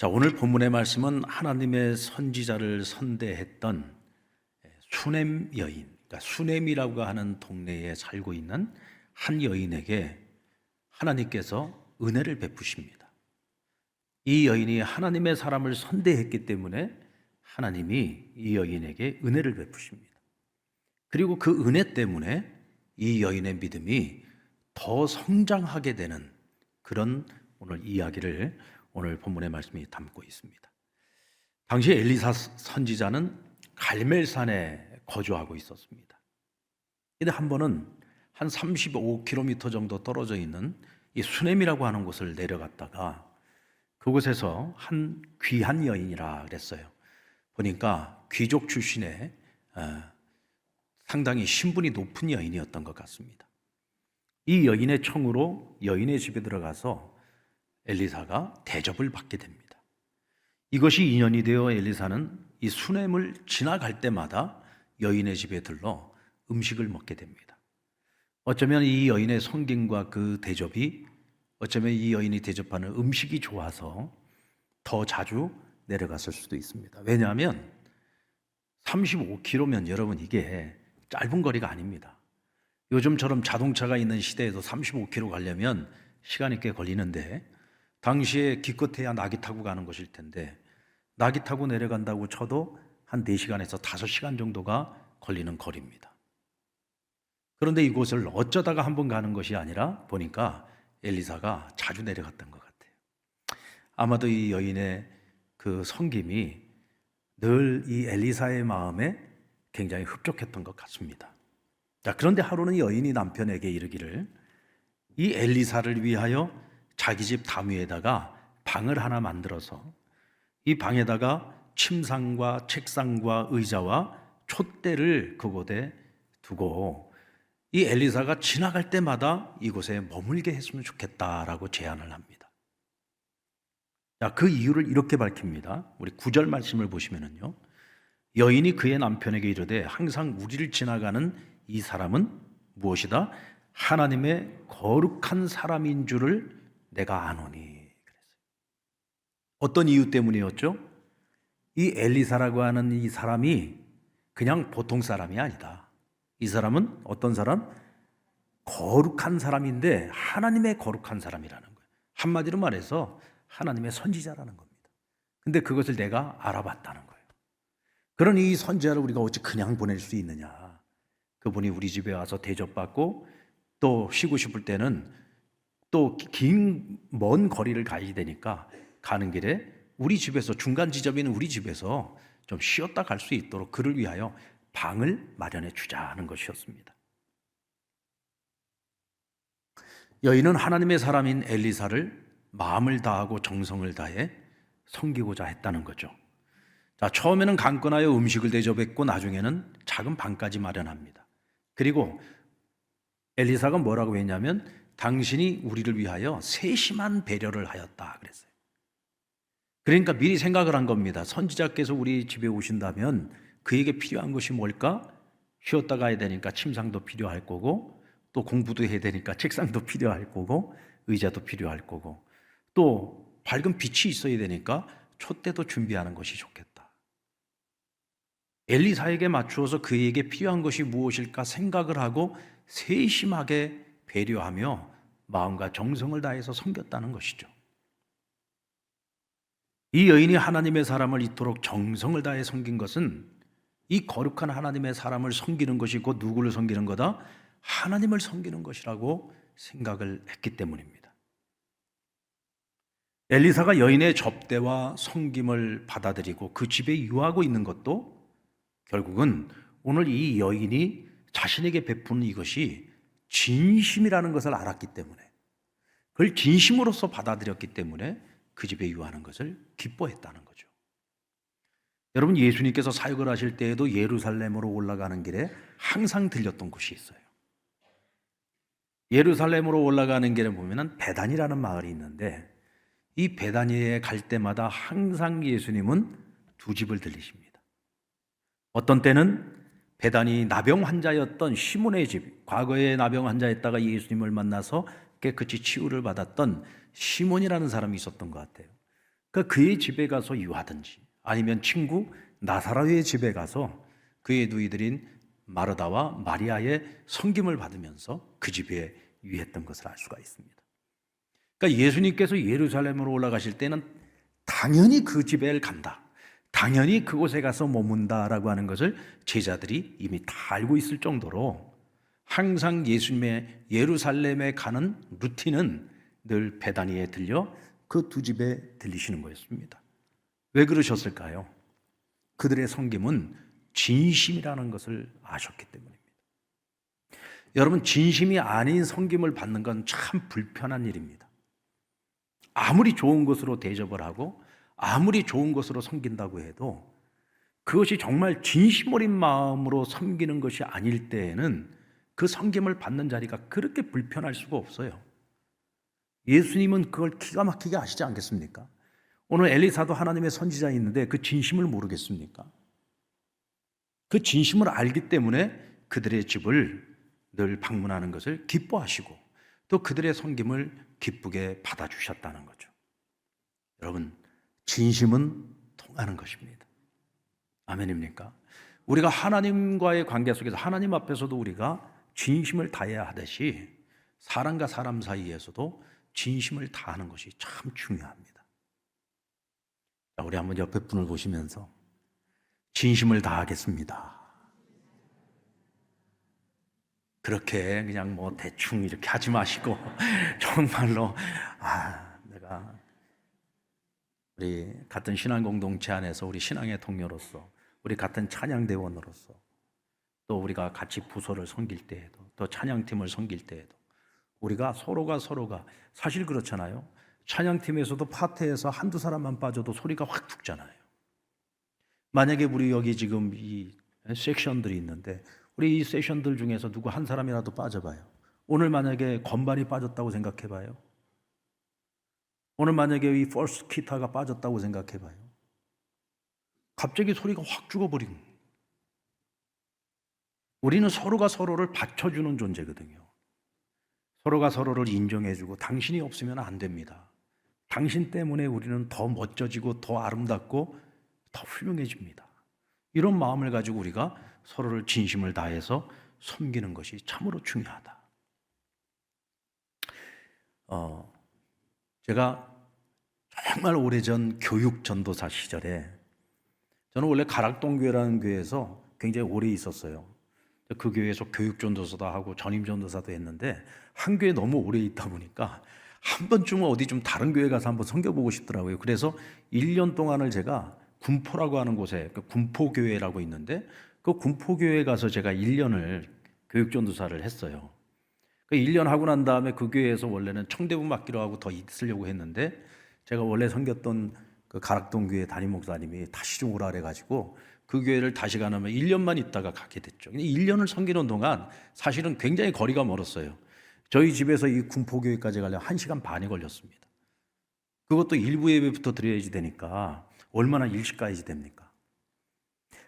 자, 오늘 본문의 말씀은 하나님의 선지자를 선대했던 수넴 여인, 그러니까 수넴이라고 하는 동네에 살고 있는 한 여인에게 하나님께서 은혜를 베푸십니다. 이 여인이 하나님의 사람을 선대했기 때문에 하나님이 이 여인에게 은혜를 베푸십니다. 그리고 그 은혜 때문에 이 여인의 믿음이 더 성장하게 되는 그런 오늘 이야기를 오늘 본문의 말씀이 담고 있습니다. 당시 엘리사 선지자는 갈멜산에 거주하고 있었습니다. 근데 한 번은 한 35km 정도 떨어져 있는 이 수넴이라고 하는 곳을 내려갔다가 그곳에서 한 귀한 여인이라 그랬어요. 보니까 귀족 출신의 상당히 신분이 높은 여인이었던 것 같습니다. 이 여인의 청으로 여인의 집에 들어가서 엘리사가 대접을 받게 됩니다. 이것이 인연이 되어 엘리사는 이 수넴을 지나갈 때마다 여인의 집에 들러 음식을 먹게 됩니다. 어쩌면 이 여인의 섬김과 그 대접이 어쩌면 이 여인이 대접하는 음식이 좋아서 더 자주 내려갔을 수도 있습니다. 왜냐하면 35km면 여러분 이게 짧은 거리가 아닙니다. 요즘처럼 자동차가 있는 시대에도 35km 가려면 시간이 꽤 걸리는데 당시에 기껏해야 나귀 타고 가는 것일 텐데 나귀 타고 내려간다고 쳐도 한 4시간에서 5시간 정도가 걸리는 거리입니다. 그런데 이곳을 어쩌다가 한번 가는 것이 아니라 보니까 엘리사가 자주 내려갔던 것 같아요. 아마도 이 여인의 그 섬김이 늘 이 엘리사의 마음에 굉장히 흡족했던 것 같습니다. 자, 그런데 하루는 여인이 남편에게 이르기를 이 엘리사를 위하여 자기 집 다미에다가 방을 하나 만들어서 이 방에다가 침상과 책상과 의자와 촛대를 그곳에 두고 이 엘리사가 지나갈 때마다 이곳에 머물게 했으면 좋겠다라고 제안을 합니다. 자, 그 이유를 이렇게 밝힙니다. 우리 9절 말씀을 보시면은요. 여인이 그의 남편에게 이르되 항상 우리를 지나가는 이 사람은 무엇이다? 하나님의 거룩한 사람인 줄을 내가 아노니 그랬어요. 어떤 이유 때문이었죠? 이 엘리사라고 하는 이 사람이 그냥 보통 사람이 아니다. 이 사람은 어떤 사람? 거룩한 사람인데 하나님의 거룩한 사람이라는 거예요. 한마디로 말해서 하나님의 선지자라는 겁니다. 근데 그것을 내가 알아봤다는 거예요. 그런 이 선지자를 우리가 어찌 그냥 보낼 수 있느냐. 그분이 우리 집에 와서 대접받고 또 쉬고 싶을 때는 또 긴 먼 거리를 가야 되니까 가는 길에 우리 집에서 중간 지점인 우리 집에서 좀 쉬었다 갈 수 있도록 그를 위하여 방을 마련해 주자는 것이었습니다. 여인은 하나님의 사람인 엘리사를 마음을 다하고 정성을 다해 섬기고자 했다는 거죠. 자, 처음에는 강권하여 음식을 대접했고 나중에는 작은 방까지 마련합니다. 그리고 엘리사가 뭐라고 했냐면 당신이 우리를 위하여 세심한 배려를 하였다 그랬어요. 그러니까 미리 생각을 한 겁니다. 선지자께서 우리 집에 오신다면 그에게 필요한 것이 뭘까? 쉬었다 가야 되니까 침상도 필요할 거고 또 공부도 해야 되니까 책상도 필요할 거고 의자도 필요할 거고 또 밝은 빛이 있어야 되니까 촛대도 준비하는 것이 좋겠다. 엘리사에게 맞추어서 그에게 필요한 것이 무엇일까 생각을 하고 세심하게 배려하며 마음과 정성을 다해서 섬겼다는 것이죠. 이 여인이 하나님의 사람을 이토록 정성을 다해 섬긴 것은 이 거룩한 하나님의 사람을 섬기는 것이 곧 누구를 섬기는 거다? 하나님을 섬기는 것이라고 생각을 했기 때문입니다. 엘리사가 여인의 접대와 섬김을 받아들이고 그 집에 유하고 있는 것도 결국은 오늘 이 여인이 자신에게 베푸는 이것이 진심이라는 것을 알았기 때문에 그걸 진심으로서 받아들였기 때문에 그 집에 유하는 것을 기뻐했다는 거죠. 여러분, 예수님께서 사역을 하실 때에도 예루살렘으로 올라가는 길에 항상 들렸던 곳이 있어요. 예루살렘으로 올라가는 길에 보면은 베단이라는 마을이 있는데 이 베다니에 갈 때마다 항상 예수님은 두 집을 들리십니다. 어떤 때는 베다니 나병 환자였던 시몬의 집, 과거에 나병 환자였다가 예수님을 만나서 깨끗이 치유를 받았던 시몬이라는 사람이 있었던 것 같아요. 그러니까 그의 집에 가서 유하든지 아니면 친구 나사로의 집에 가서 그의 누이들인 마르다와 마리아의 섬김을 받으면서 그 집에 유했던 것을 알 수가 있습니다. 그러니까 예수님께서 예루살렘으로 올라가실 때는 당연히 그 집에 간다, 당연히 그곳에 가서 머문다라고 하는 것을 제자들이 이미 다 알고 있을 정도로 항상 예수님의 예루살렘에 가는 루틴은 늘 베다니에 들려 그 두 집에 들리시는 거였습니다. 왜 그러셨을까요? 그들의 섬김은 진심이라는 것을 아셨기 때문입니다. 여러분, 진심이 아닌 섬김을 받는 건 참 불편한 일입니다. 아무리 좋은 것으로 대접을 하고 아무리 좋은 것으로 섬긴다고 해도 그것이 정말 진심 어린 마음으로 섬기는 것이 아닐 때에는 그 섬김을 받는 자리가 그렇게 불편할 수가 없어요. 예수님은 그걸 기가 막히게 아시지 않겠습니까? 오늘 엘리사도 하나님의 선지자였는데 그 진심을 모르겠습니까? 그 진심을 알기 때문에 그들의 집을 늘 방문하는 것을 기뻐하시고 또 그들의 섬김을 기쁘게 받아주셨다는 거죠. 여러분, 진심은 통하는 것입니다. 아멘입니까? 우리가 하나님과의 관계 속에서 하나님 앞에서도 우리가 진심을 다해야 하듯이 사람과 사람 사이에서도 진심을 다하는 것이 참 중요합니다. 자, 우리 한번 옆에 분을 보시면서 진심을 다하겠습니다. 그렇게 그냥 뭐 대충 이렇게 하지 마시고 정말로 내가 우리 같은 신앙 공동체 안에서 우리 신앙의 동료로서 우리 같은 찬양대원으로서 또 우리가 같이 부서를 섬길 때에도 또 찬양팀을 섬길 때에도 우리가 서로가 사실 그렇잖아요. 찬양팀에서도 파트에서 한두 사람만 빠져도 소리가 확 죽잖아요. 만약에 우리 여기 지금 이 섹션들이 있는데 우리 이 세션들 중에서 누구 한 사람이라도 빠져봐요. 오늘 만약에 건반이 빠졌다고 생각해봐요. 오늘 만약에 이 퍼스트 기타가 빠졌다고 생각해봐요. 갑자기 소리가 확 죽어버린 거예요. 우리는 서로가 서로를 받쳐주는 존재거든요. 서로가 서로를 인정해주고 당신이 없으면 안 됩니다. 당신 때문에 우리는 더 멋져지고 더 아름답고 더 훌륭해집니다. 이런 마음을 가지고 우리가 서로를 진심을 다해서 섬기는 것이 참으로 중요하다. 제가 정말 오래전 교육 전도사 시절에 저는 원래 가락동교회라는 교회에서 굉장히 오래 있었어요. 그 교회에서 교육 전도사도 하고 전임 전도사도 했는데 한 교회에 너무 오래 있다 보니까 한 번쯤은 어디 좀 다른 교회 가서 한번 섬겨보고 싶더라고요. 그래서 1년 동안을 제가 군포라고 하는 곳에 군포교회라고 있는데 그 군포교회에 가서 제가 1년을 교육전도사를 했어요. 그 1년 하고 난 다음에 그 교회에서 원래는 청대부 맡기로 하고 더 있으려고 했는데 제가 원래 섬겼던 그 가락동 교회 담임 목사님이 다시 좀 오라 그래가지고 그 교회를 다시 가려면 1년만 있다가 가게 됐죠. 1년을 섬기는 동안 사실은 굉장히 거리가 멀었어요. 저희 집에서 이 군포교회까지 가려면 1시간 반이 걸렸습니다. 그것도 일부 예배부터 드려야지 되니까 얼마나 일찍 가야지 됩니까?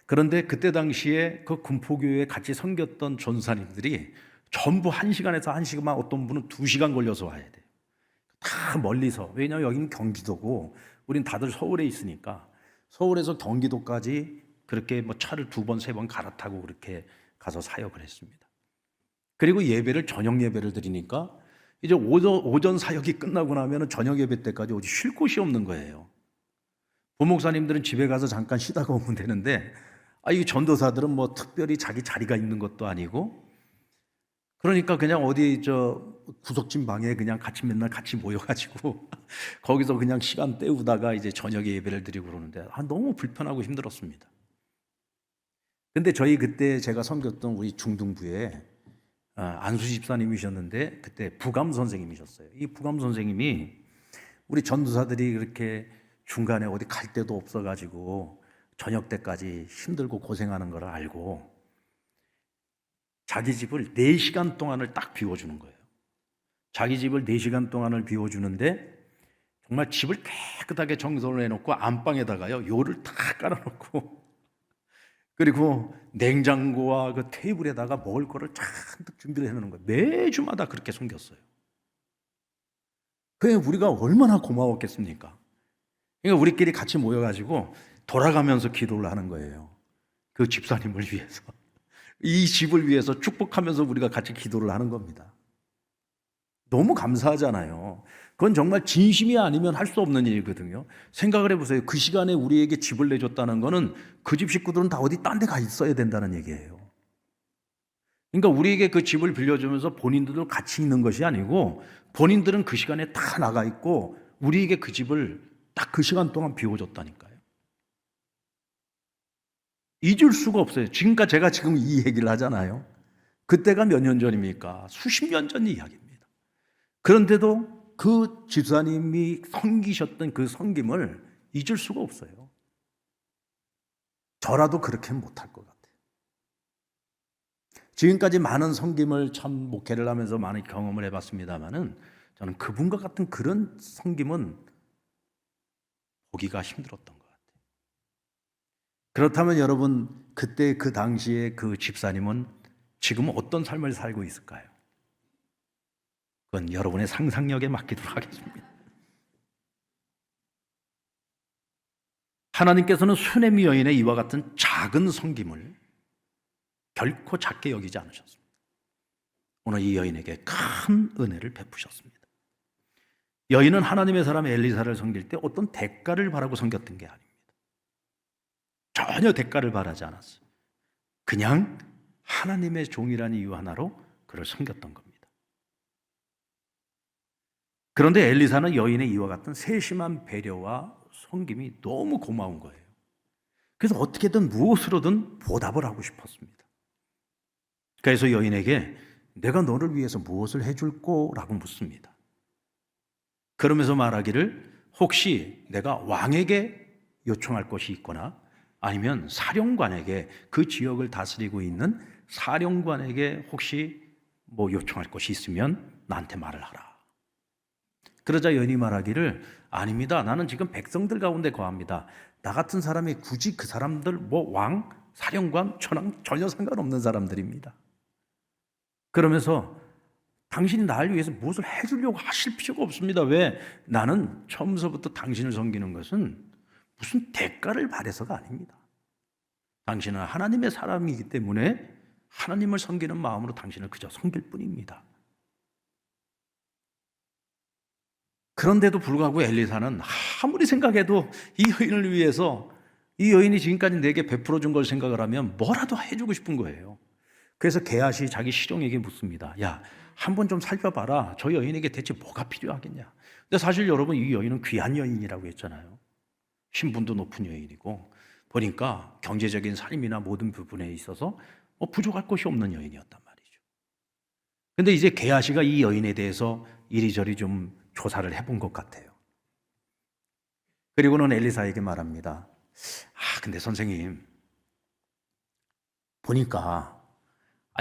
그런데 그때 당시에 그 군포교회에 같이 섬겼던 전사님들이 전부 1시간에서 1시간 반, 어떤 분은 2시간 걸려서 와야 돼요. 다 멀리서. 왜냐하면 여기는 경기도고 우린 다들 서울에 있으니까 서울에서 경기도까지 그렇게 뭐 차를 2번, 3번 갈아타고 그렇게 가서 사역을 했습니다. 그리고 예배를 저녁 예배를 드리니까 이제 오전 사역이 끝나고 나면 저녁 예배 때까지 어디 쉴 곳이 없는 거예요. 부목사님들은 집에 가서 잠깐 쉬다가 오면 되는데 이 전도사들은 뭐 특별히 자기 자리가 있는 것도 아니고 그러니까 그냥 어디 구석진 방에 그냥 같이 맨날 같이 모여가지고 거기서 그냥 시간 때우다가 이제 저녁에 예배를 드리고 그러는데 너무 불편하고 힘들었습니다. 근데 저희 그때 제가 섬겼던 우리 중등부에 안수 집사님이셨는데 그때 부감 선생님이셨어요. 이 부감 선생님이 우리 전도사들이 그렇게 중간에 어디 갈 데도 없어가지고 저녁 때까지 힘들고 고생하는 걸 알고 자기 집을 4시간 동안을 딱 비워주는 거예요. 자기 집을 4시간 동안을 비워주는데 정말 집을 깨끗하게 청소를 해놓고 안방에다가요 요를 다 깔아놓고 그리고 냉장고와 그 테이블에다가 먹을 거를 잔뜩 준비를 해놓는 거예요. 매주마다 그렇게 섬겼어요. 그게 우리가 얼마나 고마웠겠습니까? 그러니까 우리끼리 같이 모여가지고 돌아가면서 기도를 하는 거예요. 그 집사님을 위해서. 이 집을 위해서 축복하면서 우리가 같이 기도를 하는 겁니다. 너무 감사하잖아요. 그건 정말 진심이 아니면 할 수 없는 일이거든요. 생각을 해보세요. 그 시간에 우리에게 집을 내줬다는 거는 그 집 식구들은 다 어디 딴 데 가 있어야 된다는 얘기예요. 그러니까 우리에게 그 집을 빌려주면서 본인들도 같이 있는 것이 아니고 본인들은 그 시간에 다 나가 있고 우리에게 그 집을 딱 그 시간 동안 비워줬다니까요. 잊을 수가 없어요. 지금까지 제가 지금 이 얘기를 하잖아요. 그때가 몇 년 전입니까? 수십 년 전 이야기입니다. 그런데도 그 집사님이 섬기셨던 그 섬김을 잊을 수가 없어요. 저라도 그렇게는 못할 것 같아요. 지금까지 많은 섬김을 참 목회를 하면서 많은 경험을 해봤습니다만은 저는 그분과 같은 그런 섬김은 보기가 힘들었던 것 같아요. 그렇다면 여러분, 그때 그 당시에 그 집사님은 지금 어떤 삶을 살고 있을까요? 그건 여러분의 상상력에 맡기도록 하겠습니다. 하나님께서는 수넴 여인의 이와 같은 작은 섬김을 결코 작게 여기지 않으셨습니다. 오늘 이 여인에게 큰 은혜를 베푸셨습니다. 여인은 하나님의 사람 엘리사를 섬길 때 어떤 대가를 바라고 섬겼던 게 아닙니다. 전혀 대가를 바라지 않았어요. 그냥 하나님의 종이라는 이유 하나로 그를 섬겼던 겁니다. 그런데 엘리사는 여인의 이와 같은 세심한 배려와 섬김이 너무 고마운 거예요. 그래서 어떻게든 무엇으로든 보답을 하고 싶었습니다. 그래서 여인에게 내가 너를 위해서 무엇을 해줄 거라고 묻습니다. 그러면서 말하기를 혹시 내가 왕에게 요청할 것이 있거나 아니면 사령관에게 그 지역을 다스리고 있는 사령관에게 혹시 뭐 요청할 것이 있으면 나한테 말을 하라. 그러자 여인이 말하기를 아닙니다. 나는 지금 백성들 가운데 거합니다. 나 같은 사람이 굳이 그 사람들 뭐 왕, 사령관, 천황 전혀 상관없는 사람들입니다. 그러면서 당신이 나를 위해서 무엇을 해주려고 하실 필요가 없습니다. 왜? 나는 처음서부터 당신을 섬기는 것은 무슨 대가를 바래서가 아닙니다. 당신은 하나님의 사람이기 때문에 하나님을 섬기는 마음으로 당신을 그저 섬길 뿐입니다. 그런데도 불구하고 엘리사는 아무리 생각해도 이 여인을 위해서 이 여인이 지금까지 내게 베풀어 준 걸 생각을 하면 뭐라도 해주고 싶은 거예요. 그래서 게하시 자기 시종에게 묻습니다. 야, 한번 좀 살펴봐라. 저 여인에게 대체 뭐가 필요하겠냐. 근데 사실 여러분 이 여인은 귀한 여인이라고 했잖아요. 신분도 높은 여인이고 보니까 경제적인 살림이나 모든 부분에 있어서 부족할 것이 없는 여인이었단 말이죠. 근데 이제 게하시가 이 여인에 대해서 이리저리 좀 조사를 해본 것 같아요. 그리고는 엘리사에게 말합니다. 근데 선생님 보니까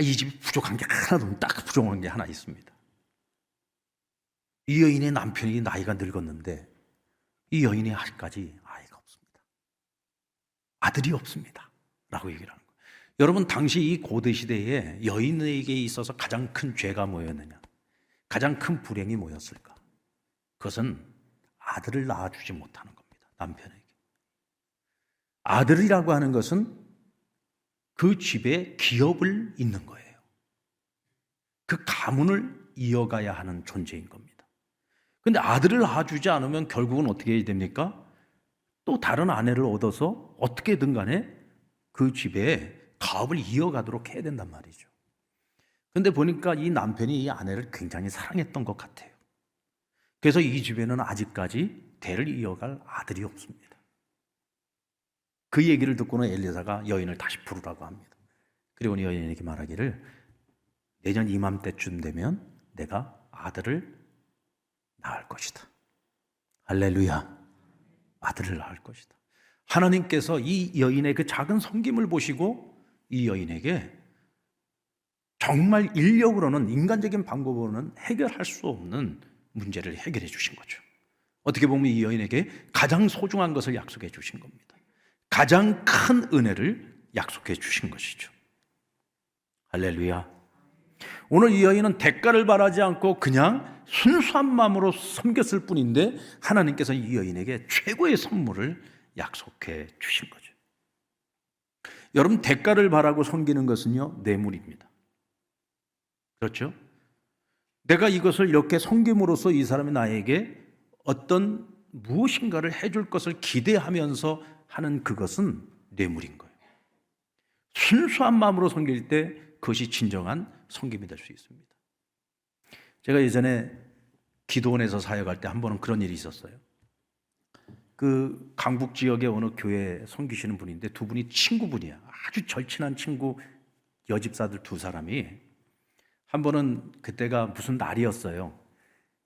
이 집이 부족한 게 하나도 없는, 딱 부족한 게 하나 있습니다. 이 여인의 남편이 나이가 늙었는데 이 여인이 아직까지 아이가 없습니다. 아들이 없습니다. 라고 얘기를 하는 거예요. 여러분 당시 이 고대 시대에 여인에게 있어서 가장 큰 죄가 뭐였느냐? 가장 큰 불행이 뭐였을까? 그것은 아들을 낳아주지 못하는 겁니다. 남편에게. 아들이라고 하는 것은 그 집에 기업을 잇는 거예요. 그 가문을 이어가야 하는 존재인 겁니다. 그런데 아들을 낳아주지 않으면 결국은 어떻게 해야 됩니까? 또 다른 아내를 얻어서 어떻게든 간에 그 집에 가업을 이어가도록 해야 된단 말이죠. 그런데 보니까 이 남편이 이 아내를 굉장히 사랑했던 것 같아요. 그래서 이 집에는 아직까지 대를 이어갈 아들이 없습니다. 그 얘기를 듣고는 엘리사가 여인을 다시 부르라고 합니다. 그리고 여인에게 말하기를 내년 이맘때쯤 되면 내가 아들을 낳을 것이다. 할렐루야. 아들을 낳을 것이다. 하나님께서 이 여인의 그 작은 섬김을 보시고 이 여인에게 정말 인력으로는 인간적인 방법으로는 해결할 수 없는 문제를 해결해 주신 거죠. 어떻게 보면 이 여인에게 가장 소중한 것을 약속해 주신 겁니다. 가장 큰 은혜를 약속해 주신 것이죠. 할렐루야. 오늘 이 여인은 대가를 바라지 않고 그냥 순수한 마음으로 섬겼을 뿐인데 하나님께서 이 여인에게 최고의 선물을 약속해 주신 거죠. 여러분, 대가를 바라고 섬기는 것은요, 뇌물입니다. 그렇죠? 내가 이것을 이렇게 섬김으로써 이 사람이 나에게 어떤 무엇인가를 해줄 것을 기대하면서 하는 그것은 뇌물인 거예요. 순수한 마음으로 섬길 때 그것이 진정한 섬김이 될 수 있습니다. 제가 예전에 기도원에서 사역할 때 한 번은 그런 일이 있었어요. 그 강북 지역의 어느 교회에 섬기시는 분인데 두 분이 친구분이야. 아주 절친한 친구 여집사들 두 사람이 한 번은 그때가 무슨 날이었어요.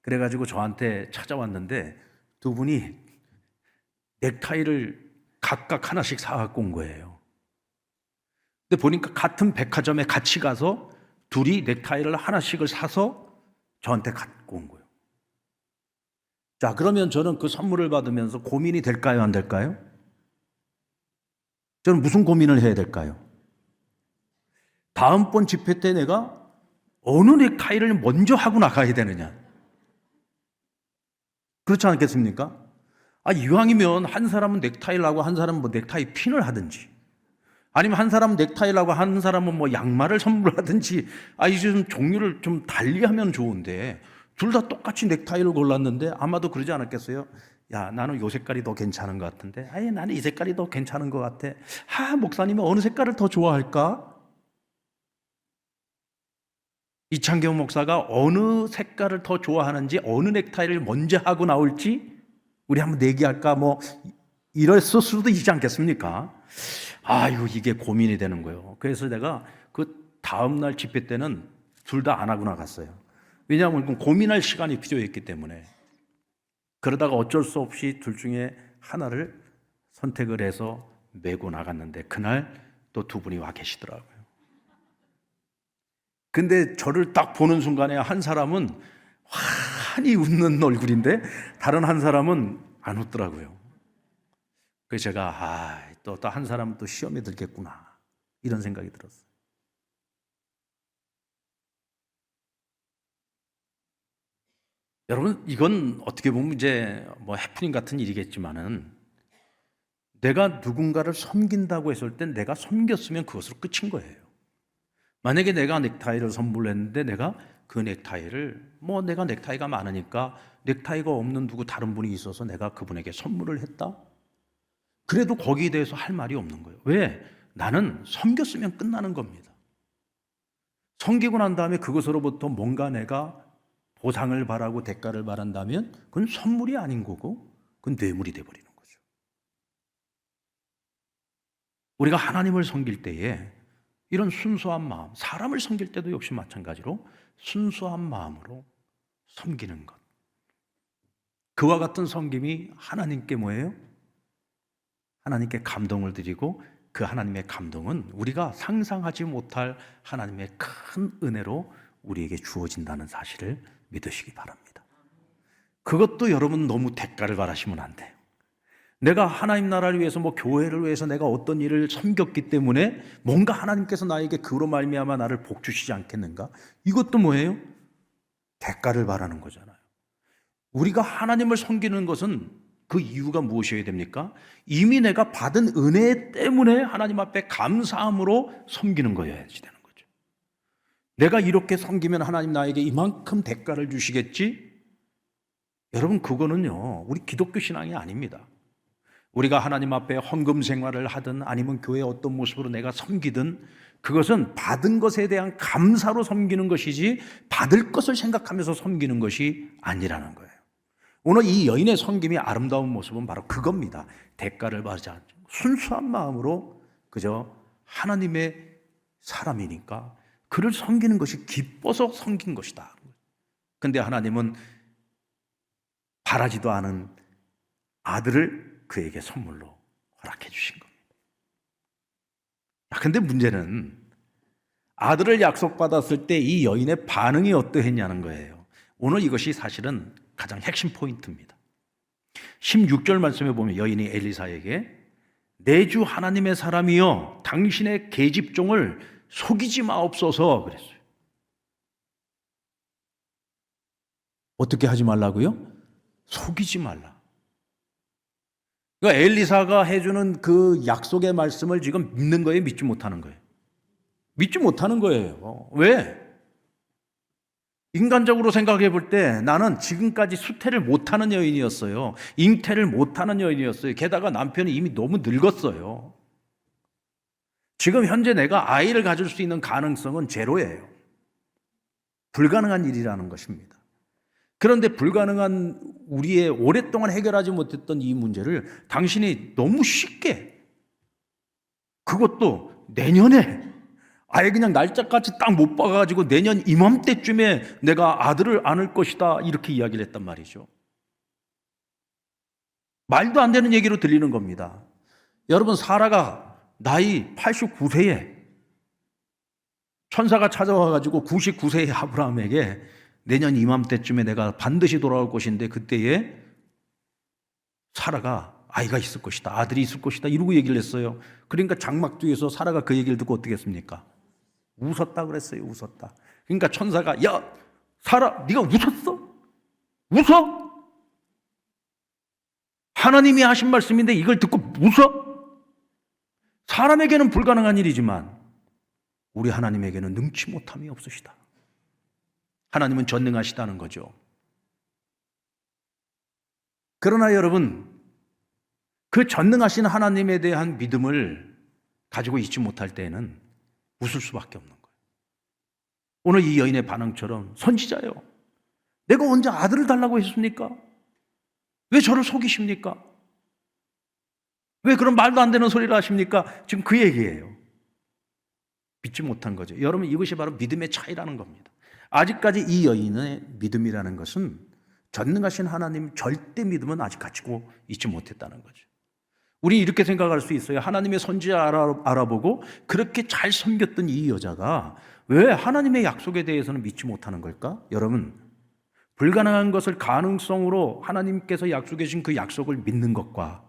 그래가지고 저한테 찾아왔는데 두 분이 넥타이를 각각 하나씩 사갖고 온 거예요. 근데 보니까 같은 백화점에 같이 가서 둘이 넥타이를 하나씩을 사서 저한테 갖고 온 거예요. 자, 그러면 저는 그 선물을 받으면서 고민이 될까요, 안 될까요? 저는 무슨 고민을 해야 될까요? 다음번 집회 때 내가 어느 넥타이를 먼저 하고 나가야 되느냐? 그렇지 않겠습니까? 이왕이면 한 사람은 넥타이를 하고 한 사람은 뭐 넥타이 핀을 하든지, 아니면 한 사람은 넥타이를 하고 한 사람은 뭐 양말을 선물하든지, 이제 좀 종류를 좀 달리하면 좋은데 둘 다 똑같이 넥타이를 골랐는데 아마도 그러지 않았겠어요? 야, 나는 요 색깔이 더 괜찮은 것 같은데, 나는 이 색깔이 더 괜찮은 것 같아. 목사님은 어느 색깔을 더 좋아할까? 이창경 목사가 어느 색깔을 더 좋아하는지, 어느 넥타이를 먼저 하고 나올지 우리 한번 내기할까? 뭐 이랬을 수도 있지 않겠습니까? 이게 고민이 되는 거예요. 그래서 내가 그 다음날 집회 때는 둘 다 안 하고 나갔어요. 왜냐하면 고민할 시간이 필요했기 때문에. 그러다가 어쩔 수 없이 둘 중에 하나를 선택을 해서 메고 나갔는데 그날 또 두 분이 와 계시더라고요. 근데 저를 딱 보는 순간에 한 사람은 환히 웃는 얼굴인데 다른 한 사람은 안 웃더라고요. 그래서 제가 또 한 사람은 또 시험에 들겠구나 이런 생각이 들었어요. 여러분, 이건 어떻게 보면 이제 뭐 해프닝 같은 일이겠지만은 내가 누군가를 섬긴다고 했을 땐 내가 섬겼으면 그것으로 끝인 거예요. 만약에 내가 넥타이를 선물했는데 내가 그 넥타이를 내가 넥타이가 많으니까 넥타이가 없는 누구 다른 분이 있어서 내가 그분에게 선물을 했다? 그래도 거기에 대해서 할 말이 없는 거예요. 왜? 나는 섬겼으면 끝나는 겁니다. 섬기고 난 다음에 그것으로부터 뭔가 내가 보상을 바라고 대가를 바란다면 그건 선물이 아닌 거고 그건 뇌물이 돼버리는 거죠. 우리가 하나님을 섬길 때에 이런 순수한 마음, 사람을 섬길 때도 역시 마찬가지로 순수한 마음으로 섬기는 것, 그와 같은 섬김이 하나님께 뭐예요? 하나님께 감동을 드리고 그 하나님의 감동은 우리가 상상하지 못할 하나님의 큰 은혜로 우리에게 주어진다는 사실을 믿으시기 바랍니다. 그것도 여러분 너무 대가를 바라시면 안 돼요. 내가 하나님 나라를 위해서 교회를 위해서 내가 어떤 일을 섬겼기 때문에 뭔가 하나님께서 나에게 그로 말미암아 나를 복 주시지 않겠는가? 이것도 뭐예요? 대가를 바라는 거잖아요. 우리가 하나님을 섬기는 것은 그 이유가 무엇이어야 됩니까? 이미 내가 받은 은혜 때문에 하나님 앞에 감사함으로 섬기는 거여야지 되는 거죠. 내가 이렇게 섬기면 하나님 나에게 이만큼 대가를 주시겠지? 여러분, 그거는요 우리 기독교 신앙이 아닙니다. 우리가 하나님 앞에 헌금 생활을 하든 아니면 교회의 어떤 모습으로 내가 섬기든 그것은 받은 것에 대한 감사로 섬기는 것이지 받을 것을 생각하면서 섬기는 것이 아니라는 거예요. 오늘 이 여인의 섬김이 아름다운 모습은 바로 그겁니다. 대가를 받지 않죠. 순수한 마음으로 그저 하나님의 사람이니까 그를 섬기는 것이 기뻐서 섬긴 것이다. 그런데 하나님은 바라지도 않은 아들을 그에게 선물로 허락해 주신 겁니다. 그런데 문제는 아들을 약속받았을 때 이 여인의 반응이 어떠했냐는 거예요. 오늘 이것이 사실은 가장 핵심 포인트입니다. 16절 말씀에 보면 여인이 엘리사에게 내 주 하나님의 사람이여 당신의 계집종을 속이지 마옵소서 그랬어요. 어떻게 하지 말라고요? 속이지 말라. 그러니까 엘리사가 해주는 그 약속의 말씀을 지금 믿는 거예요? 믿지 못하는 거예요? 믿지 못하는 거예요. 왜? 인간적으로 생각해 볼 때 나는 지금까지 수태를 못하는 여인이었어요. 잉태를 못하는 여인이었어요. 게다가 남편이 이미 너무 늙었어요. 지금 현재 내가 아이를 가질 수 있는 가능성은 제로예요. 불가능한 일이라는 것입니다. 그런데 불가능한 우리의 오랫동안 해결하지 못했던 이 문제를 당신이 너무 쉽게, 그것도 내년에 아예 그냥 날짜까지 딱 못 봐가지고 내년 이맘때쯤에 내가 아들을 안을 것이다 이렇게 이야기를 했단 말이죠. 말도 안 되는 얘기로 들리는 겁니다. 여러분, 사라가 나이 89세에 천사가 찾아와가지고 99세의 아브라함에게 내년 이맘때쯤에 내가 반드시 돌아올 것인데 그때에 사라가 아이가 있을 것이다, 아들이 있을 것이다 이러고 얘기를 했어요. 그러니까 장막 뒤에서 사라가 그 얘기를 듣고 어떻게 했습니까? 웃었다 그랬어요. 웃었다. 그러니까 천사가 야 사라 네가 웃었어? 웃어? 하나님이 하신 말씀인데 이걸 듣고 웃어? 사람에게는 불가능한 일이지만 우리 하나님에게는 능치 못함이 없으시다. 하나님은 전능하시다는 거죠. 그러나 여러분, 그 전능하신 하나님에 대한 믿음을 가지고 있지 못할 때에는 웃을 수밖에 없는 거예요. 오늘 이 여인의 반응처럼 선지자요, 내가 언제 아들을 달라고 했습니까? 왜 저를 속이십니까? 왜 그런 말도 안 되는 소리를 하십니까? 지금 그 얘기예요. 믿지 못한 거죠. 여러분, 이것이 바로 믿음의 차이라는 겁니다. 아직까지 이 여인의 믿음이라는 것은 전능하신 하나님 절대 믿음은 아직 가지고 있지 못했다는 거죠. 우리 이렇게 생각할 수 있어요. 하나님의 선지자 알아보고 그렇게 잘 섬겼던 이 여자가 왜 하나님의 약속에 대해서는 믿지 못하는 걸까? 여러분, 불가능한 것을 가능성으로 하나님께서 약속해 주신 그 약속을 믿는 것과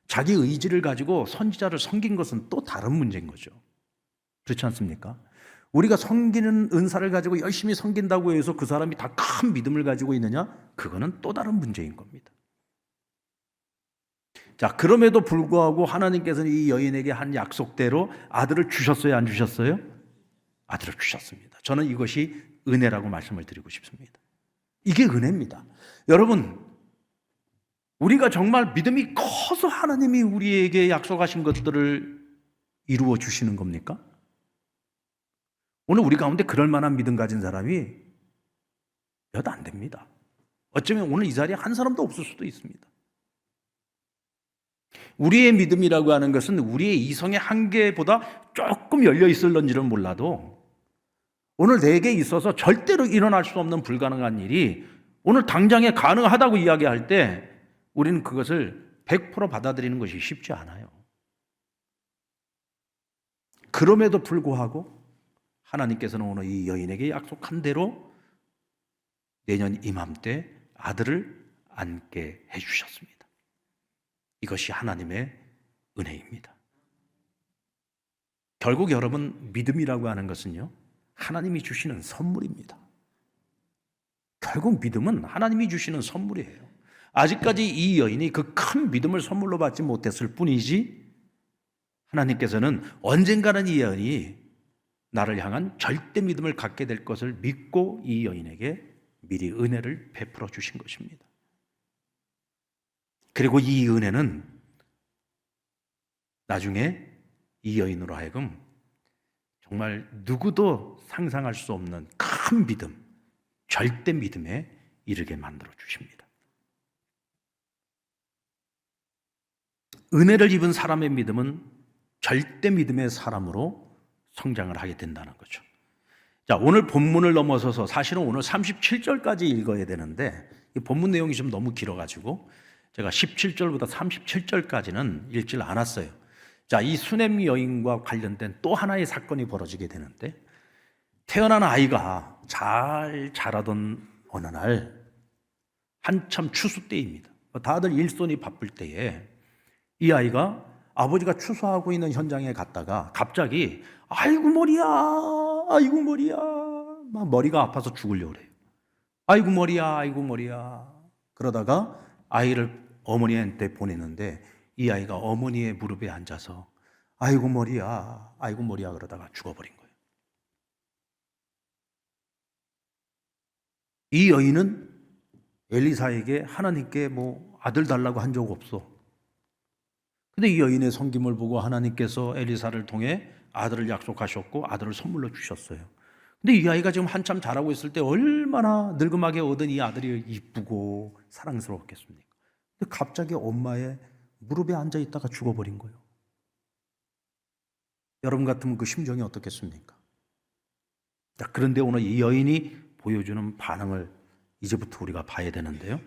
자기 의지를 가지고 선지자를 섬긴 것은 또 다른 문제인 거죠. 그렇지 않습니까? 우리가 섬기는 은사를 가지고 열심히 섬긴다고 해서 그 사람이 다 큰 믿음을 가지고 있느냐? 그거는 또 다른 문제인 겁니다. 자, 그럼에도 불구하고 하나님께서는 이 여인에게 한 약속대로 아들을 주셨어요? 안 주셨어요? 아들을 주셨습니다. 저는 이것이 은혜라고 말씀을 드리고 싶습니다. 이게 은혜입니다. 여러분, 우리가 정말 믿음이 커서 하나님이 우리에게 약속하신 것들을 이루어 주시는 겁니까? 오늘 우리 가운데 그럴 만한 믿음 가진 사람이 몇 안 됩니다. 어쩌면 오늘 이 자리에 한 사람도 없을 수도 있습니다. 우리의 믿음이라고 하는 것은 우리의 이성의 한계보다 조금 열려 있을런지는 몰라도 오늘 내게 있어서 절대로 일어날 수 없는 불가능한 일이 오늘 당장에 가능하다고 이야기할 때 우리는 그것을 100% 받아들이는 것이 쉽지 않아요. 그럼에도 불구하고 하나님께서는 오늘 이 여인에게 약속한 대로 내년 이맘때 아들을 안게 해주셨습니다. 이것이 하나님의 은혜입니다. 결국 여러분, 믿음이라고 하는 것은요, 하나님이 주시는 선물입니다. 결국 믿음은 하나님이 주시는 선물이에요. 아직까지 이 여인이 그 큰 믿음을 선물로 받지 못했을 뿐이지 하나님께서는 언젠가는 이 여인이 나를 향한 절대 믿음을 갖게 될 것을 믿고 이 여인에게 미리 은혜를 베풀어 주신 것입니다. 그리고 이 은혜는 나중에 이 여인으로 하여금 정말 누구도 상상할 수 없는 큰 믿음, 절대 믿음에 이르게 만들어 주십니다. 은혜를 입은 사람의 믿음은 절대 믿음의 사람으로 성장을 하게 된다는 거죠. 자, 오늘 본문을 넘어서서 사실은 오늘 37절까지 읽어야 되는데 이 본문 내용이 좀 너무 길어가지고 제가 17절부터 37절까지는 읽질 않았어요. 자, 이 수넴 여인과 관련된 또 하나의 사건이 벌어지게 되는데 태어난 아이가 잘 자라던 어느 날 한참 추수 때입니다. 다들 일손이 바쁠 때에 이 아이가 아버지가 추수하고 있는 현장에 갔다가 갑자기 아이고 머리야, 아이고 머리야, 막 머리가 아파서 죽으려고 그래요. 아이고 머리야, 아이고 머리야. 그러다가 아이를 어머니한테 보내는데 이 아이가 어머니의 무릎에 앉아서 아이고 머리야, 아이고 머리야 그러다가 죽어버린 거예요. 이 여인은 엘리사에게 하나님께 뭐 아들 달라고 한 적 없어. 근데 이 여인의 섬김을 보고 하나님께서 엘리사를 통해 아들을 약속하셨고 아들을 선물로 주셨어요. 근데 이 아이가 지금 한참 자라고 있을 때 얼마나 늙음하게 얻은 이 아들이 이쁘고 사랑스러웠겠습니까? 근데 갑자기 엄마의 무릎에 앉아 있다가 죽어버린 거예요. 여러분 같으면 그 심정이 어떻겠습니까? 자, 그런데 오늘 이 여인이 보여주는 반응을 이제부터 우리가 봐야 되는데요.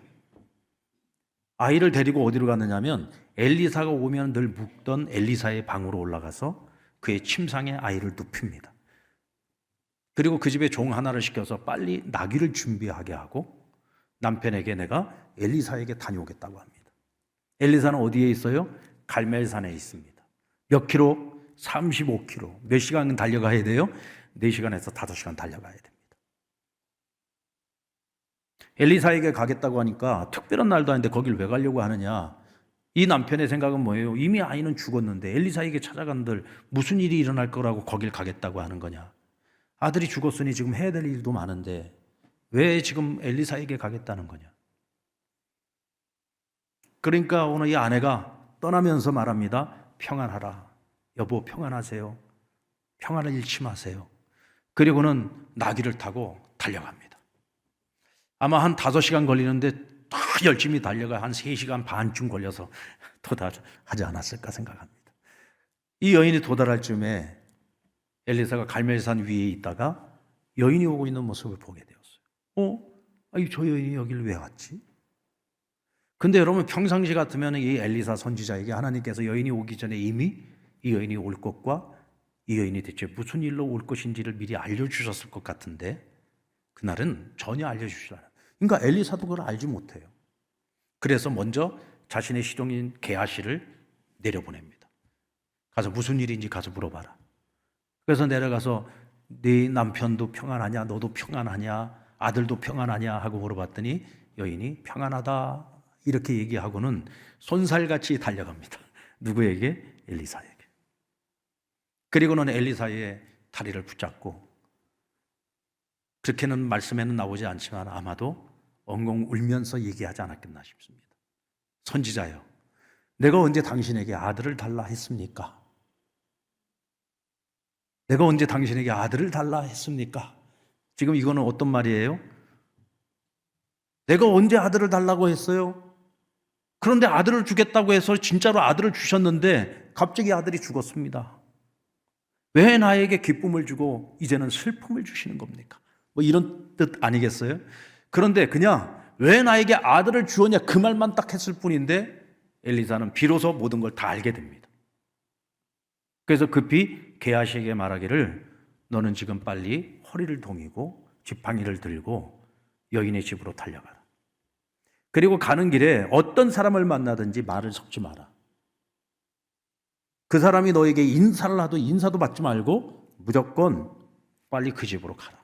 아이를 데리고 어디로 갔느냐면 엘리사가 오면 늘 묵던 엘리사의 방으로 올라가서 그의 침상에 아이를 눕힙니다. 그리고 그 집에 종 하나를 시켜서 빨리 나귀를 준비하게 하고 남편에게 내가 엘리사에게 다녀오겠다고 합니다. 엘리사는 어디에 있어요? 갈멜산에 있습니다. 몇 킬로? 35킬로. 몇 시간 달려가야 돼요? 4시간에서 5시간 달려가야 됩니다. 엘리사에게 가겠다고 하니까 특별한 날도 아닌데 거길 왜 가려고 하느냐? 이 남편의 생각은 뭐예요? 이미 아이는 죽었는데 엘리사에게 찾아간들 무슨 일이 일어날 거라고 거길 가겠다고 하는 거냐? 아들이 죽었으니 지금 해야 될 일도 많은데 왜 지금 엘리사에게 가겠다는 거냐? 그러니까 오늘 이 아내가 떠나면서 말합니다. 평안하라. 여보 평안하세요. 평안을 잃지 마세요. 그리고는 나귀를 타고 달려갑니다. 아마 한 5시간 걸리는데 더 열심히 달려가 한 3시간 반쯤 걸려서 도달하지 않았을까 생각합니다. 이 여인이 도달할 쯤에 엘리사가 갈멜산 위에 있다가 여인이 오고 있는 모습을 보게 되었어요. 저 여인이 여기를 왜 왔지? 근데 여러분 평상시 같으면 이 엘리사 선지자에게 하나님께서 여인이 오기 전에 이미 이 여인이 올 것과 이 여인이 대체 무슨 일로 올 것인지를 미리 알려주셨을 것 같은데 그날은 전혀 알려주시지 않아요. 그러니까 엘리사도 그걸 알지 못해요. 그래서 먼저 자신의 시종인 게하시를 내려보냅니다. 가서 무슨 일인지 가서 물어봐라. 그래서 내려가서 네 남편도 평안하냐? 너도 평안하냐? 아들도 평안하냐? 하고 물어봤더니 여인이 평안하다 이렇게 얘기하고는 손살같이 달려갑니다. 누구에게? 엘리사에게. 그리고는 엘리사의 다리를 붙잡고 그렇게는 말씀에는 나오지 않지만 아마도 엉엉 울면서 얘기하지 않았겠나 싶습니다. 선지자여, 내가 언제 당신에게 아들을 달라 했습니까? 내가 언제 당신에게 아들을 달라 했습니까? 지금 이거는 어떤 말이에요? 내가 언제 아들을 달라고 했어요? 그런데 아들을 주겠다고 해서 진짜로 아들을 주셨는데 갑자기 아들이 죽었습니다. 왜 나에게 기쁨을 주고 이제는 슬픔을 주시는 겁니까? 뭐 이런 뜻 아니겠어요? 그런데 그냥 왜 나에게 아들을 주었냐 그 말만 딱 했을 뿐인데 엘리사는 비로소 모든 걸 다 알게 됩니다. 그래서 급히 게하시에게 말하기를 너는 지금 빨리 허리를 동이고 지팡이를 들고 여인의 집으로 달려가라. 그리고 가는 길에 어떤 사람을 만나든지 말을 섞지 마라. 그 사람이 너에게 인사를 하도 인사도 받지 말고 무조건 빨리 그 집으로 가라.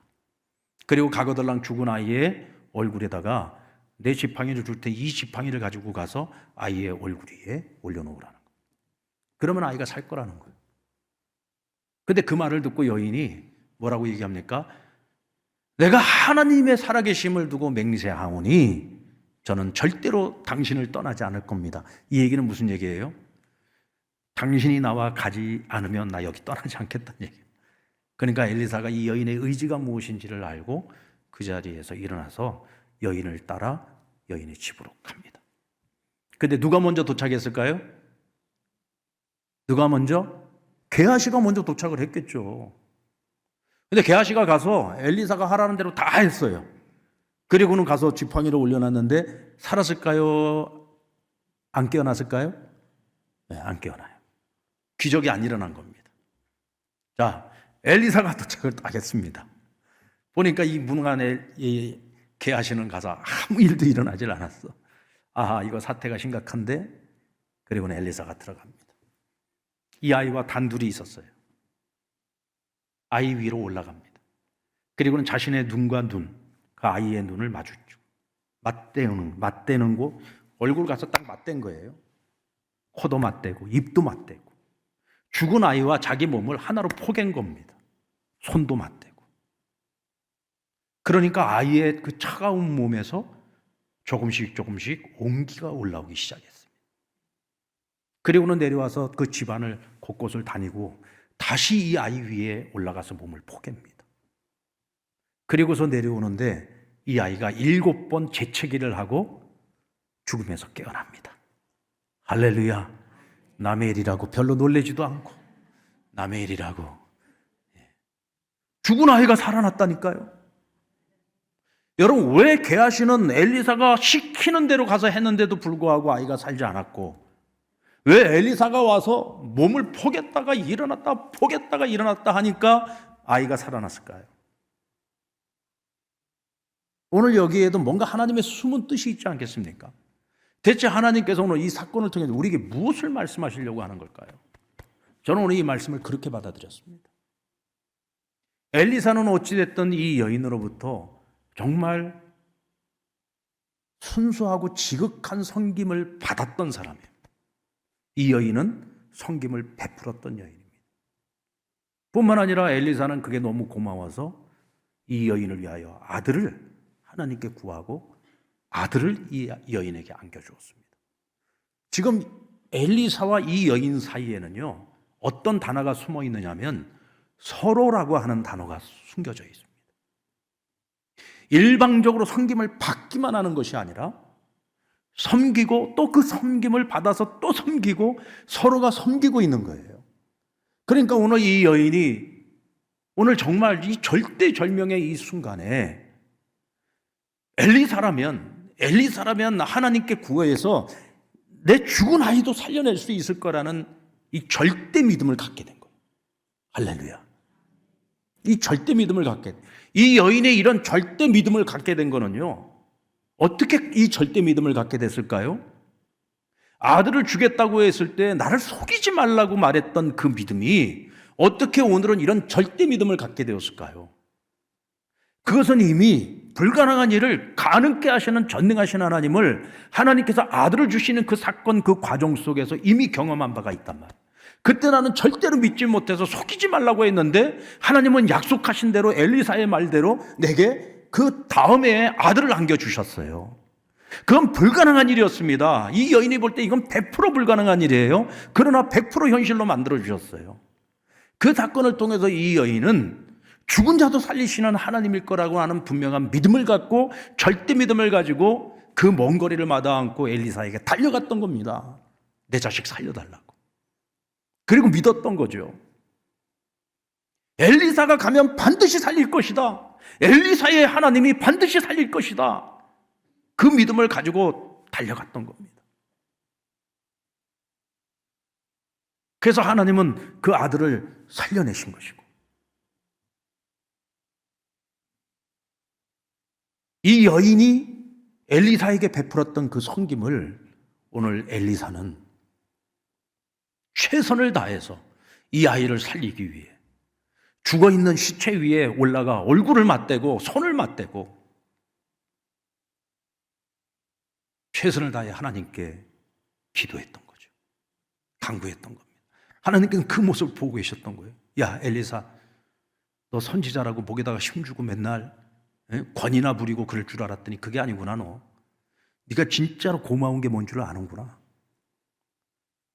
그리고 가거들랑 죽은 아이의 얼굴에다가 내 지팡이를 줄 테 이 지팡이를 가지고 가서 아이의 얼굴 위에 올려놓으라는 거예요. 그러면 아이가 살 거라는 거예요. 근데 그 말을 듣고 여인이 뭐라고 얘기합니까? 내가 하나님의 살아계심을 두고 맹세하오니 저는 절대로 당신을 떠나지 않을 겁니다. 이 얘기는 무슨 얘기예요? 당신이 나와 가지 않으면 나 여기 떠나지 않겠다는 얘기예요. 그러니까 엘리사가 이 여인의 의지가 무엇인지를 알고 그 자리에서 일어나서 여인을 따라 여인의 집으로 갑니다. 근데 누가 먼저 도착했을까요? 누가 먼저? 게하시가 먼저 도착을 했겠죠. 근데 게하시가 가서 엘리사가 하라는 대로 다 했어요. 그리고는 가서 지팡이를 올려놨는데 살았을까요? 안 깨어났을까요? 네, 안 깨어나요. 기적이 안 일어난 겁니다. 자, 엘리사가 도착을 딱 했습니다. 보니까 이 무능한 게하시는 가서 아무 일도 일어나질 않았어. 아하, 이거 사태가 심각한데? 그리고는 엘리사가 들어갑니다. 이 아이와 단둘이 있었어요. 아이 위로 올라갑니다. 그리고는 자신의 눈과 눈, 그 아이의 눈을 마주치고 맞대는 거, 얼굴 가서 딱 맞댄 거예요. 코도 맞대고 입도 맞대고 죽은 아이와 자기 몸을 하나로 포갠 겁니다. 손도 맞대고. 그러니까 아이의 그 차가운 몸에서 조금씩 온기가 올라오기 시작했습니다. 그리고는 내려와서 그 집안을 곳곳을 다니고 다시 이 아이 위에 올라가서 몸을 포갭니다. 그리고서 내려오는데 이 아이가 7번 재채기를 하고 죽음에서 깨어납니다. 할렐루야. 남의 일이라고 별로 놀라지도 않고 남의 일이라고. 죽은 아이가 살아났다니까요. 여러분, 왜 게하시는 엘리사가 시키는 대로 가서 했는데도 불구하고 아이가 살지 않았고, 왜 엘리사가 와서 몸을 포겠다가 일어났다 하니까 아이가 살아났을까요? 오늘 여기에도 뭔가 하나님의 숨은 뜻이 있지 않겠습니까? 대체 하나님께서 오늘 이 사건을 통해서 우리에게 무엇을 말씀하시려고 하는 걸까요? 저는 오늘 이 말씀을 그렇게 받아들였습니다. 엘리사는 어찌됐든 이 여인으로부터 정말 순수하고 지극한 섬김을 받았던 사람이에요. 이 여인은 섬김을 베풀었던 여인입니다. 뿐만 아니라 엘리사는 그게 너무 고마워서 이 여인을 위하여 아들을 하나님께 구하고 아들을 이 여인에게 안겨주었습니다. 지금 엘리사와 이 여인 사이에는요, 어떤 단어가 숨어 있느냐면 서로라고 하는 단어가 숨겨져 있습니다. 일방적으로 섬김을 받기만 하는 것이 아니라 섬기고 또 그 섬김을 받아서 또 섬기고 서로가 섬기고 있는 거예요. 그러니까 오늘 이 여인이 오늘 정말 이 절대절명의 이 순간에 엘리사라면 하나님께 구해서 내 죽은 아이도 살려낼 수 있을 거라는 이 절대 믿음을 갖게 된 거예요. 할렐루야. 이 절대 믿음을 갖게 된, 이 여인의 이런 절대 믿음을 갖게 된 거는요, 어떻게 이 절대 믿음을 갖게 됐을까요? 아들을 주겠다고 했을 때 나를 속이지 말라고 말했던 그 믿음이 어떻게 오늘은 이런 절대 믿음을 갖게 되었을까요? 그것은 이미 불가능한 일을 가능케 하시는 전능하신 하나님을, 하나님께서 아들을 주시는 그 사건, 그 과정 속에서 이미 경험한 바가 있단 말이에요. 그때 나는 절대로 믿지 못해서 속이지 말라고 했는데 하나님은 약속하신 대로 엘리사의 말대로 내게 그 다음에 아들을 안겨주셨어요. 그건 불가능한 일이었습니다. 이 여인이 볼 때 이건 100% 불가능한 일이에요. 그러나 100% 현실로 만들어주셨어요. 그 사건을 통해서 이 여인은 죽은 자도 살리시는 하나님일 거라고 하는 분명한 믿음을 갖고, 절대 믿음을 가지고 그 먼 거리를 마다 않고 엘리사에게 달려갔던 겁니다. 내 자식 살려달라고. 그리고 믿었던 거죠. 엘리사가 가면 반드시 살릴 것이다. 엘리사의 하나님이 반드시 살릴 것이다. 그 믿음을 가지고 달려갔던 겁니다. 그래서 하나님은 그 아들을 살려내신 것이고, 이 여인이 엘리사에게 베풀었던 그 섬김을 오늘 엘리사는 최선을 다해서 이 아이를 살리기 위해 죽어있는 시체 위에 올라가 얼굴을 맞대고 손을 맞대고 최선을 다해 하나님께 기도했던 거죠. 간구했던 겁니다. 하나님께서는 그 모습을 보고 계셨던 거예요. 야, 엘리사, 너 선지자라고 목에다가 힘주고 맨날 권이나 부리고 그럴 줄 알았더니 그게 아니구나. 네가 진짜로 고마운 게 뭔 줄 아는구나.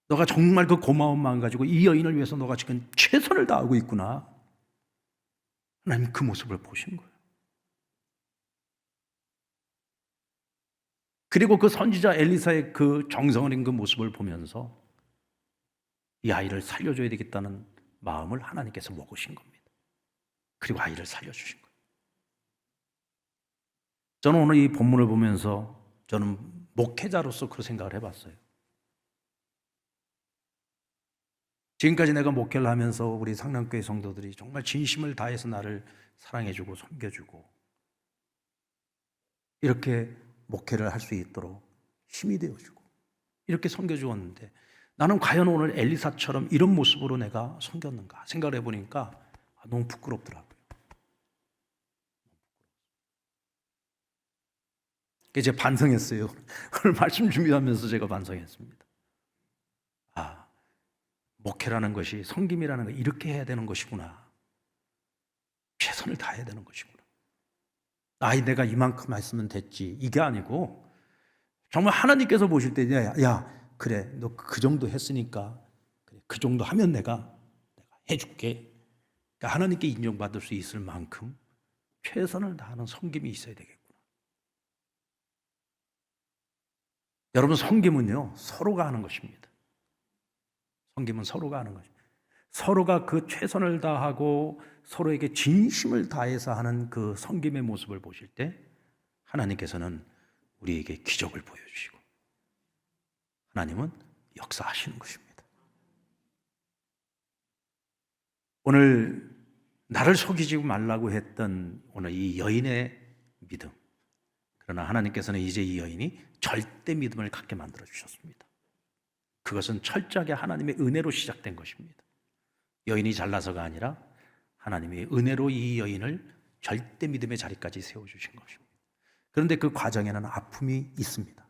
너가 정말 그 고마운 마음 가지고 이 여인을 위해서 너가 지금 최선을 다하고 있구나. 하나님 그 모습을 보신 거예요. 그리고 그 선지자 엘리사의 그 정성 어린 그 모습을 보면서 이 아이를 살려줘야 되겠다는 마음을 하나님께서 먹으신 겁니다. 그리고 아이를 살려주신 거예요. 저는 오늘 이 본문을 보면서 저는 목회자로서 그 생각을 해봤어요. 지금까지 내가 목회를 하면서 우리 상남교회 성도들이 정말 진심을 다해서 나를 사랑해주고 섬겨주고 이렇게 목회를 할 수 있도록 힘이 되어주고 이렇게 섬겨주었는데, 나는 과연 오늘 엘리사처럼 이런 모습으로 내가 섬겼는가 생각을 해보니까 너무 부끄럽더라고요. 제가 반성했어요. 오늘 말씀 준비하면서 제가 반성했습니다. 아, 목회라는 것이, 섬김이라는 거 이렇게 해야 되는 것이구나. 최선을 다해야 되는 것이구나. 내가 이만큼 했으면 됐지, 이게 아니고 정말 하나님께서 보실 때 야, 그래, 너 그 정도 했으니까 그래, 그 정도 하면 내가 해줄게. 그러니까 하나님께 인정받을 수 있을 만큼 최선을 다하는 섬김이 있어야 되겠구나. 여러분, 섬김은요, 서로가 하는 것입니다. 섬김은 서로가 하는 것입니다. 서로가 그 최선을 다하고 서로에게 진심을 다해서 하는 그 섬김의 모습을 보실 때 하나님께서는 우리에게 기적을 보여주시고 하나님은 역사하시는 것입니다. 오늘 나를 속이지 말라고 했던 오늘 이 여인의 믿음, 그러나 하나님께서는 이제 이 여인이 절대 믿음을 갖게 만들어 주셨습니다. 그것은 철저하게 하나님의 은혜로 시작된 것입니다. 여인이 잘나서가 아니라 하나님의 은혜로 이 여인을 절대 믿음의 자리까지 세워주신 것입니다. 그런데 그 과정에는 아픔이 있습니다.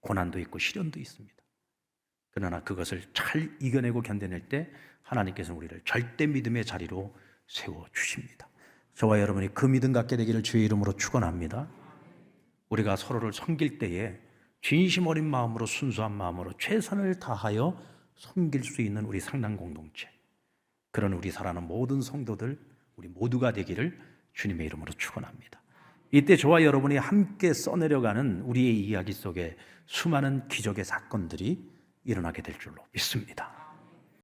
고난도 있고 시련도 있습니다. 그러나 그것을 잘 이겨내고 견뎌낼 때 하나님께서는 우리를 절대 믿음의 자리로 세워주십니다. 저와 여러분이 그 믿음 갖게 되기를 주의 이름으로 축원합니다. 우리가 서로를 섬길 때에 진심 어린 마음으로, 순수한 마음으로 최선을 다하여 섬길 수 있는 우리 상당 공동체, 그런 우리 사랑하는 모든 성도들, 우리 모두가 되기를 주님의 이름으로 축원합니다. 이때 저와 여러분이 함께 써내려가는 우리의 이야기 속에 수많은 기적의 사건들이 일어나게 될 줄로 믿습니다.